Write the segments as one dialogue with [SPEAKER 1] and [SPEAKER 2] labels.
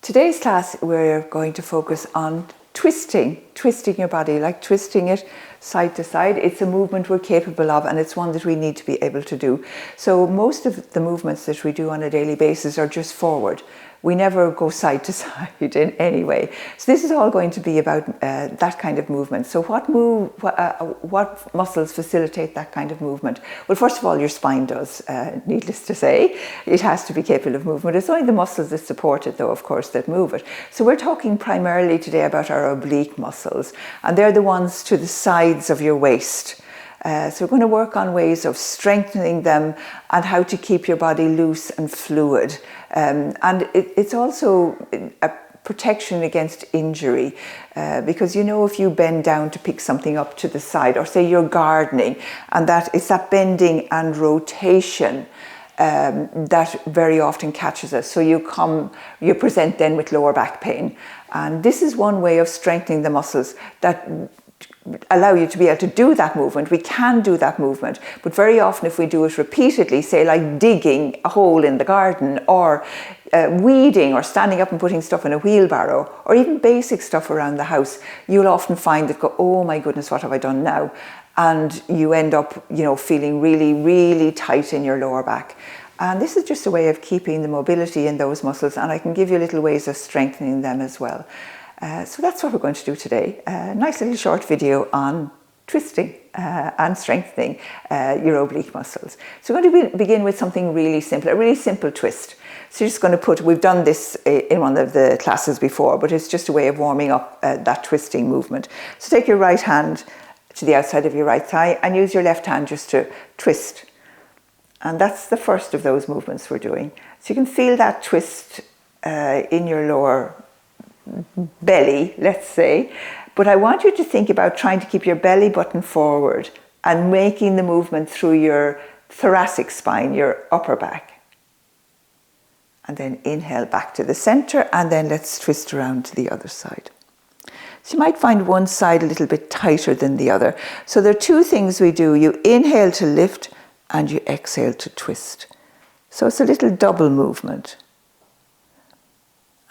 [SPEAKER 1] Today's class we're going to focus on twisting your body, like twisting it side to side. It's a movement we're capable of, and it's one that we need to be able to do. So most of the movements that we do on a daily basis are just forward. We never go side to side in any way. So this is all going to be about that kind of movement. So what muscles facilitate that kind of movement? Well, first of all, your spine does, needless to say. It has to be capable of movement. It's only the muscles that support it, though, of course, that move it. So we're talking primarily today about our oblique muscles, and they're the ones to the sides of your waist. So we're going to work on ways of strengthening them and how to keep your body loose and fluid. And it's also a protection against injury, because if you bend down to pick something up to the side, or say you're gardening, and it's that bending and rotation that very often catches us. So you present then with lower back pain. And this is one way of strengthening the muscles that allow you to be able to do that movement. We can do that movement, but very often if we do it repeatedly, say like digging a hole in the garden, or weeding, or standing up and putting stuff in a wheelbarrow, or even basic stuff around the house, you'll often find that oh my goodness, what have I done now? And you end up feeling really, really tight in your lower back. And this is just a way of keeping the mobility in those muscles, and I can give you little ways of strengthening them as well. So that's what we're going to do today. A nice little short video on twisting and strengthening your oblique muscles. So we're going to begin with something really simple, a really simple twist. So you're just going to we've done this in one of the classes before, but it's just a way of warming up that twisting movement. So take your right hand to the outside of your right thigh and use your left hand just to twist. And that's the first of those movements we're doing. So you can feel that twist in your lower belly, let's say, but I want you to think about trying to keep your belly button forward and making the movement through your thoracic spine, your upper back. And then inhale back to the center, and then let's twist around to the other side. So you might find one side a little bit tighter than the other. So there are two things we do. You inhale to lift and you exhale to twist. So it's a little double movement.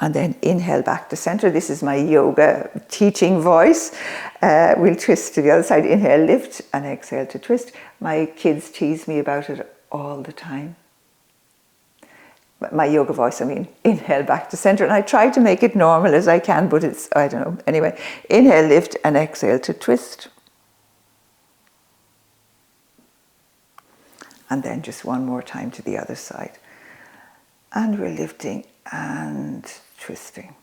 [SPEAKER 1] And then inhale back to center. This is my yoga teaching voice. We'll twist to the other side. Inhale, lift, and exhale to twist. My kids tease me about it all the time. My yoga voice, inhale back to center. And I try to make it normal as I can, but I don't know. Anyway, inhale, lift, and exhale to twist. And then just one more time to the other side. And we're lifting and twisting.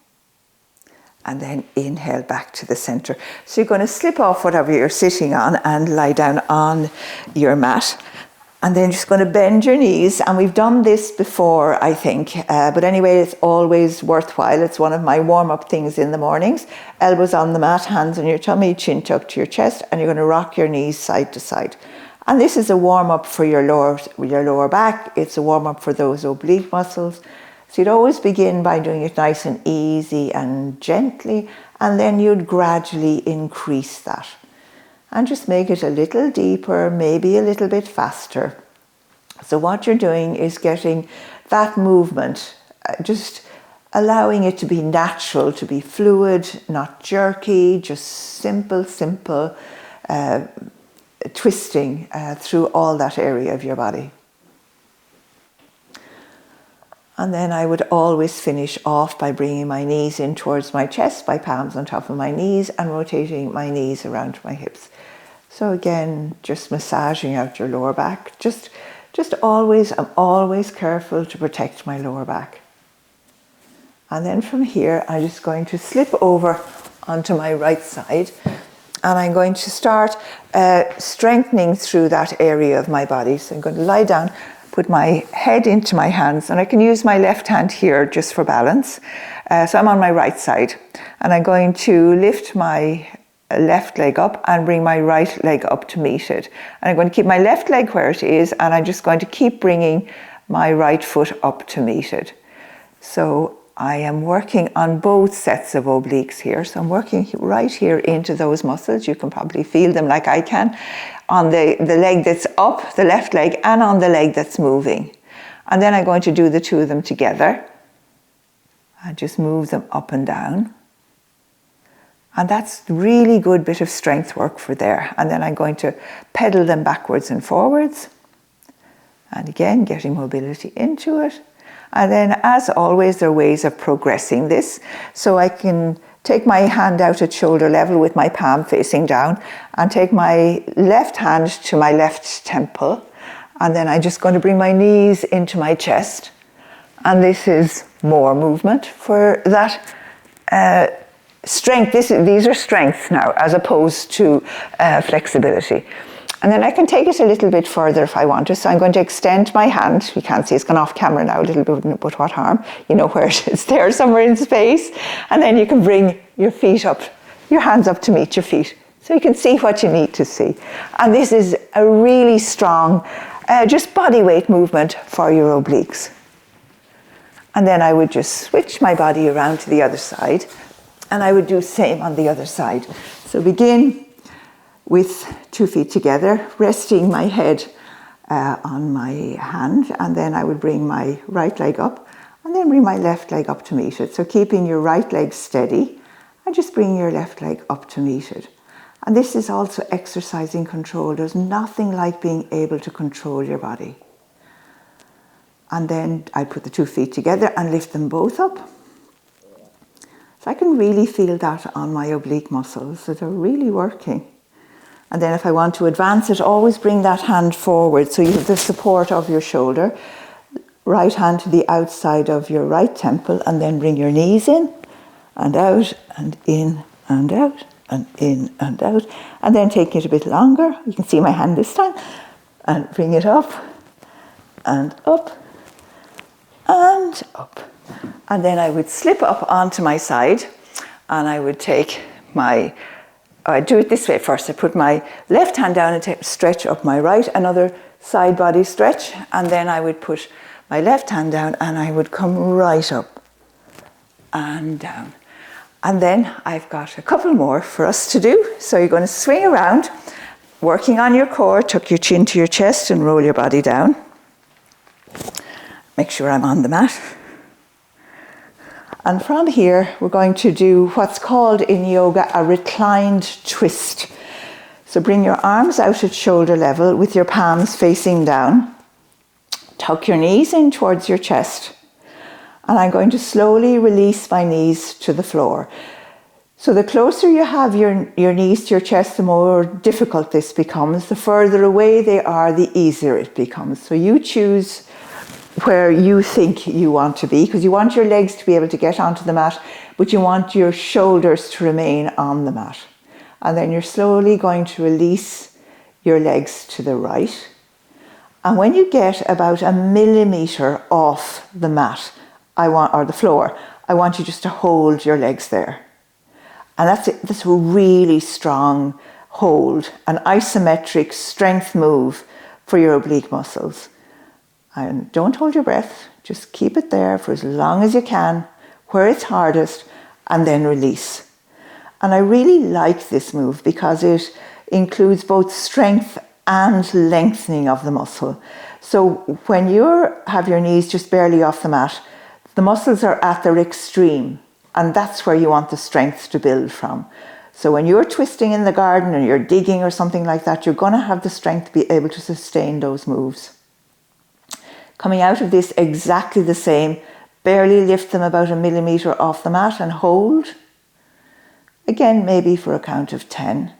[SPEAKER 1] And then inhale back to the center. So you're going to slip off whatever you're sitting on and lie down on your mat. And then just going to bend your knees. And we've done this before, I think. But anyway, it's always worthwhile. It's one of my warm-up things in the mornings. Elbows on the mat, hands on your tummy, chin tucked to your chest. And you're going to rock your knees side to side. And this is a warm-up for your lower back. It's a warm-up for those oblique muscles. So you'd always begin by doing it nice and easy and gently, and then you'd gradually increase that. And just make it a little deeper, maybe a little bit faster. So what you're doing is getting that movement, just allowing it to be natural, to be fluid, not jerky, just simple twisting through all that area of your body. And then I would always finish off by bringing my knees in towards my chest, my palms on top of my knees, and rotating my knees around my hips. So again, just massaging out your lower back. I'm always careful to protect my lower back. And then from here, I'm just going to slip over onto my right side, and I'm going to start strengthening through that area of my body. So I'm going to lie down, put my head into my hands, and I can use my left hand here just for balance. So I'm on my right side, and I'm going to lift my left leg up and bring my right leg up to meet it. And I'm going to keep my left leg where it is, and I'm just going to keep bringing my right foot up to meet it. So I am working on both sets of obliques here. So I'm working right here into those muscles. You can probably feel them like I can, on the leg that's up, the left leg, and on the leg that's moving. And then I'm going to do the two of them together. and just move them up and down. And that's really good bit of strength work for there. And then I'm going to pedal them backwards and forwards. And again, getting mobility into it. And then, as always, there are ways of progressing this. So I can take my hand out at shoulder level with my palm facing down and take my left hand to my left temple. And then I'm just going to bring my knees into my chest. And this is more movement for that strength. These are strengths now, as opposed to flexibility. And then I can take it a little bit further if I want to. So I'm going to extend my hand. You can't see, it's gone off camera now a little bit, but what harm? You know where it is there, somewhere in space. And then you can bring your feet up, your hands up to meet your feet. So you can see what you need to see. And this is a really strong, just body weight movement for your obliques. And then I would just switch my body around to the other side. And I would do the same on the other side. So begin with 2 feet together, resting my head on my hand, and then I would bring my right leg up and then bring my left leg up to meet it. So keeping your right leg steady and just bring your left leg up to meet it. And this is also exercising control. There's nothing like being able to control your body. And then I put the 2 feet together and lift them both up. So I can really feel that on my oblique muscles, that are really working. And then if I want to advance it, always bring that hand forward so you have the support of your shoulder. Right hand to the outside of your right temple, and then bring your knees in and out and in and out and in and out. And then taking it a bit longer, you can see my hand this time, and bring it up and up and up. And then I would slip up onto my side, and I would take I do it this way first. I put my left hand down and stretch up my right, another side body stretch, and then I would put my left hand down and I would come right up and down. And then I've got a couple more for us to do. So you're going to swing around, working on your core, tuck your chin to your chest and roll your body down. Make sure I'm on the mat. And from here, we're going to do what's called in yoga a reclined twist. So bring your arms out at shoulder level with your palms facing down. Tuck your knees in towards your chest. And I'm going to slowly release my knees to the floor. So the closer you have your knees to your chest, the more difficult this becomes. The further away they are, the easier it becomes. So you choose where you think you want to be, because you want your legs to be able to get onto the mat, but you want your shoulders to remain on the mat. And then you're slowly going to release your legs to the right. And when you get about 1 millimeter off the mat, or the floor, I want you just to hold your legs there. And that's a really strong hold, an isometric strength move for your oblique muscles. And don't hold your breath, just keep it there for as long as you can, where it's hardest, and then release. And I really like this move because it includes both strength and lengthening of the muscle. So when you have your knees just barely off the mat, the muscles are at their extreme, and that's where you want the strength to build from. So when you're twisting in the garden or you're digging or something like that, you're going to have the strength to be able to sustain those moves. Coming out of this exactly the same, barely lift them about 1 millimeter off the mat and hold. Again, maybe for a count of 10.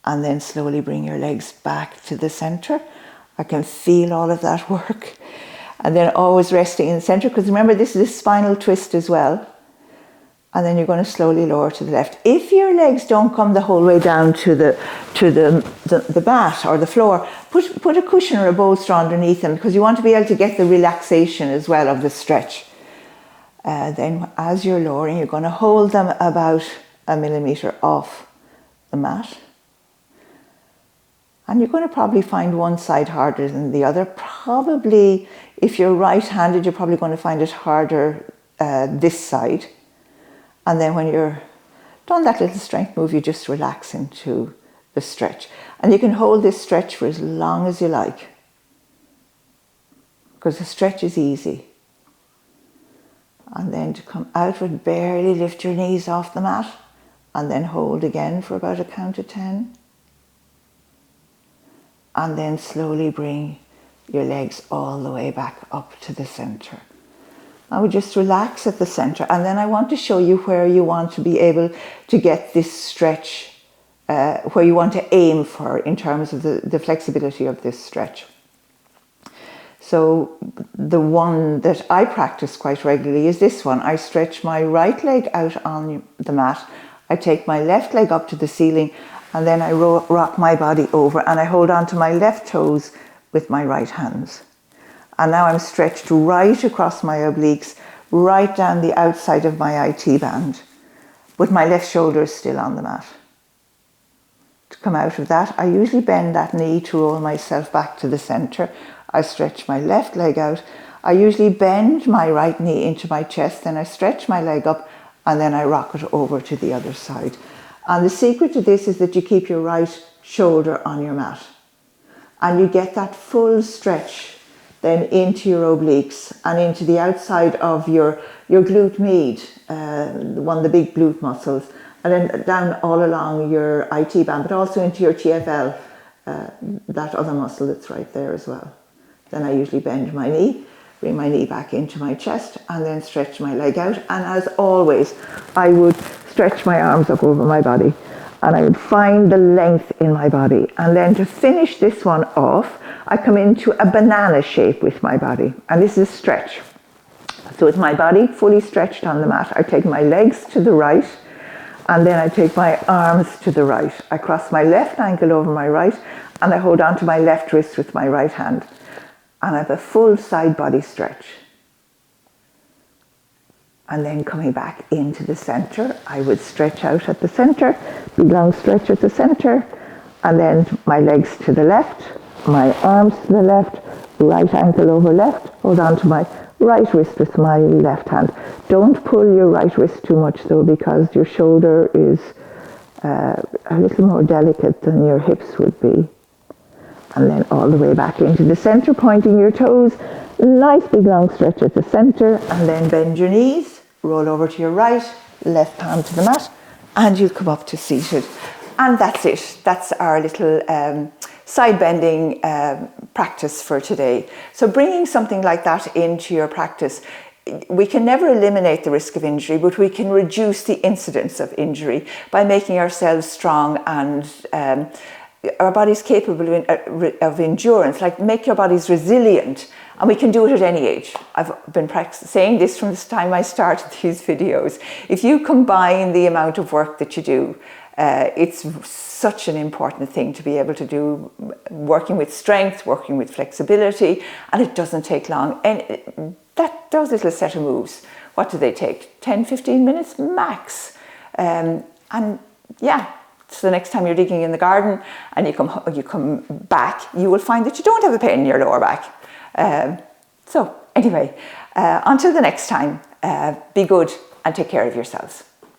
[SPEAKER 1] And then slowly bring your legs back to the center. I can feel all of that work. And then always resting in the center, because remember this is a spinal twist as well. And then you're going to slowly lower to the left. If your legs don't come the whole way down to the mat or the floor, put a cushion or a bolster underneath them, because you want to be able to get the relaxation as well of the stretch. Then as you're lowering, you're going to hold them about 1 millimeter off the mat. And you're going to probably find one side harder than the other. Probably, if you're right-handed, you're probably going to find it harder this side. And then when you're done that little strength move, you just relax into the stretch. And you can hold this stretch for as long as you like, because the stretch is easy. And then to come outward, barely lift your knees off the mat. And then hold again for about a count of 10. And then slowly bring your legs all the way back up to the center. I would just relax at the center. And then I want to show you where you want to be able to get this stretch, where you want to aim for in terms of the flexibility of this stretch. So the one that I practice quite regularly is this one. I stretch my right leg out on the mat. I take my left leg up to the ceiling, and then I rock my body over, and I hold on to my left toes with my right hands. And now I'm stretched right across my obliques, right down the outside of my IT band, with my left shoulder still on the mat. To come out of that, I usually bend that knee to roll myself back to the center. I stretch my left leg out. I usually bend my right knee into my chest, then I stretch my leg up, and then I rock it over to the other side. And the secret to this is that you keep your right shoulder on your mat. And you get that full stretch then into your obliques and into the outside of your glute med, one of the big glute muscles, and then down all along your IT band, but also into your TFL, that other muscle that's right there as well. Then I usually bend my knee, bring my knee back into my chest, and then stretch my leg out. And as always, I would stretch my arms up over my body, and I would find the length in my body. And then to finish this one off, I come into a banana shape with my body. And this is stretch. So with my body fully stretched on the mat, I take my legs to the right, and then I take my arms to the right. I cross my left ankle over my right, and I hold on to my left wrist with my right hand. And I have a full side body stretch. And then coming back into the center, I would stretch out at the center, big long stretch at the center, and then my legs to the left, my arms to the left, right ankle over left, hold on to my right wrist with my left hand. Don't pull your right wrist too much though, because your shoulder is a little more delicate than your hips would be. And then all the way back into the center, pointing your toes. Nice big long stretch at the center, and then bend your knees, roll over to your right, left palm to the mat, and you'll come up to seated. And that's it. That's our little side bending practice for today. So bringing something like that into your practice, we can never eliminate the risk of injury, but we can reduce the incidence of injury by making ourselves strong and our body's capable of endurance, like make your bodies resilient, and we can do it at any age. I've been saying this from the time I started these videos. If you combine the amount of work that you do, it's such an important thing to be able to do, working with strength, working with flexibility, and it doesn't take long. And those little set of moves, what do they take? 10, 15 minutes max. And yeah, so the next time you're digging in the garden and you come back, you will find that you don't have a pain in your lower back. So anyway, until the next time, be good and take care of yourselves.